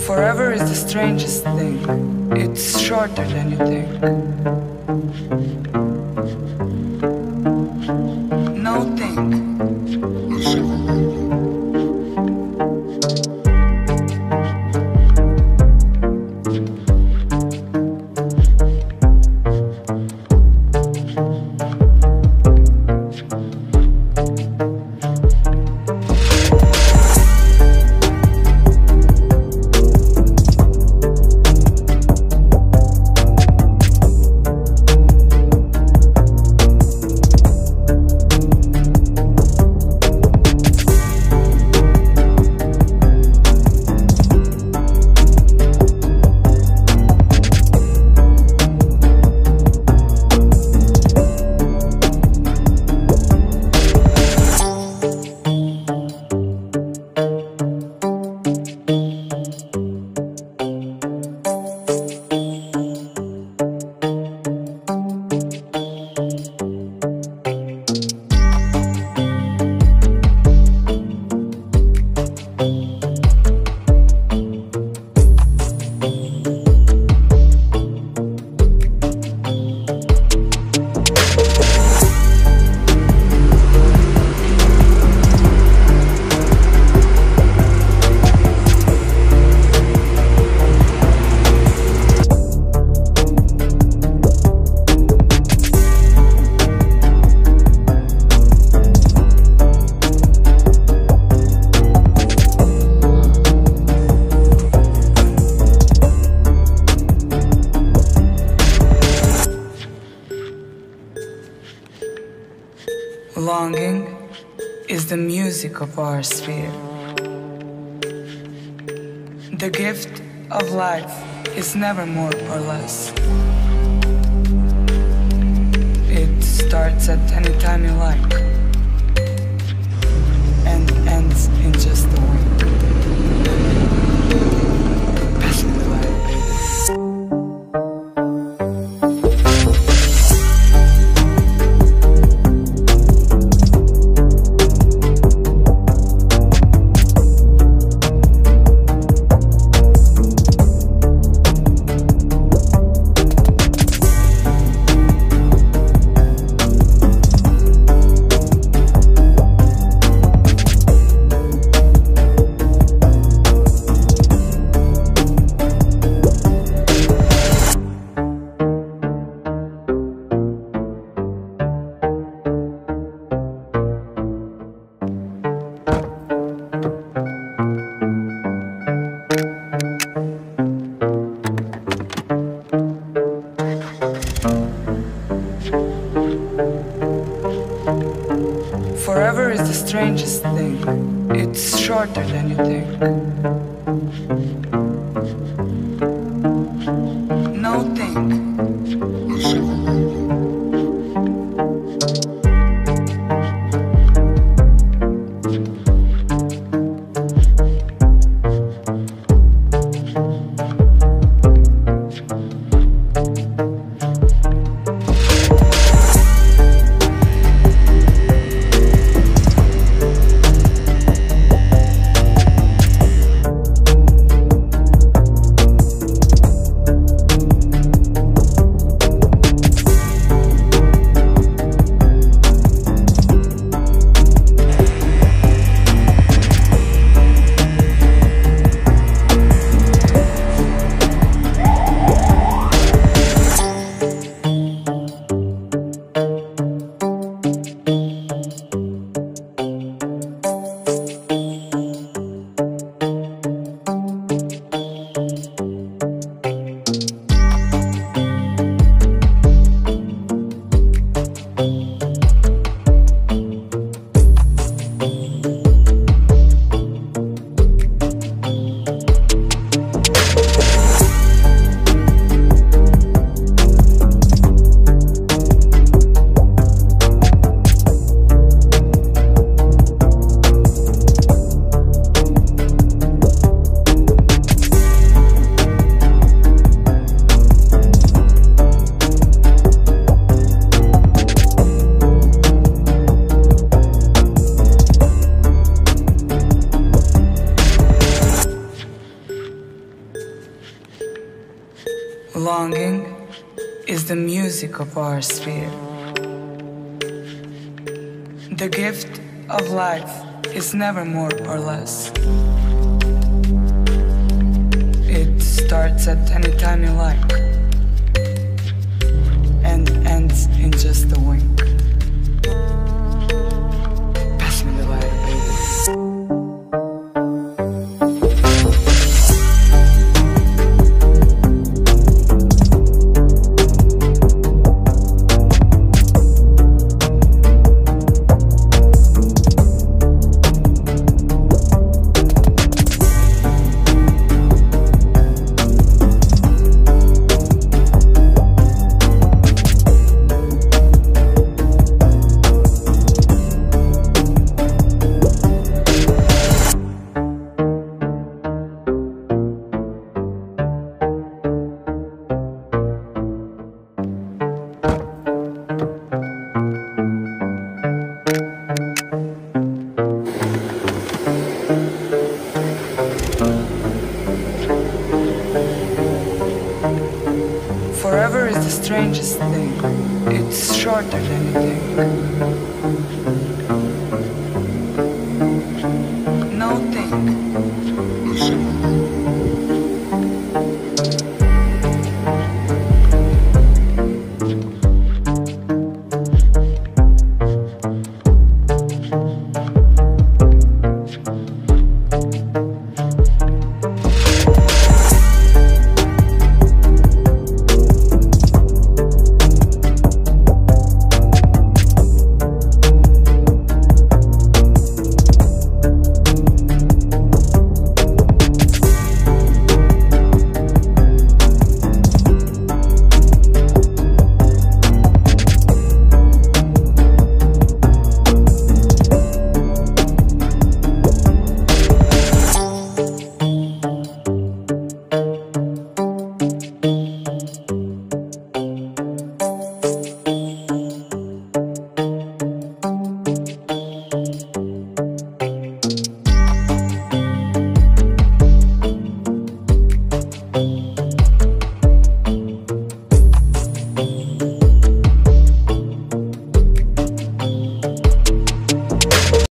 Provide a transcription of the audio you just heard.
Forever is the strangest thing. It's shorter than you think. No think. Longing is the music of our sphere. The gift of life is never more or less. It starts at any time you like and ends in just a wink. Pass me the light, baby. Forever is the strangest thing. It's shorter than you think. No think. Longing is the music of our sphere. The gift of life is never more or less. It starts at any time you like and ends in just a wink. Pass me the lighter, baby. Forever is the strangest thing. It's shorter than you think. No think.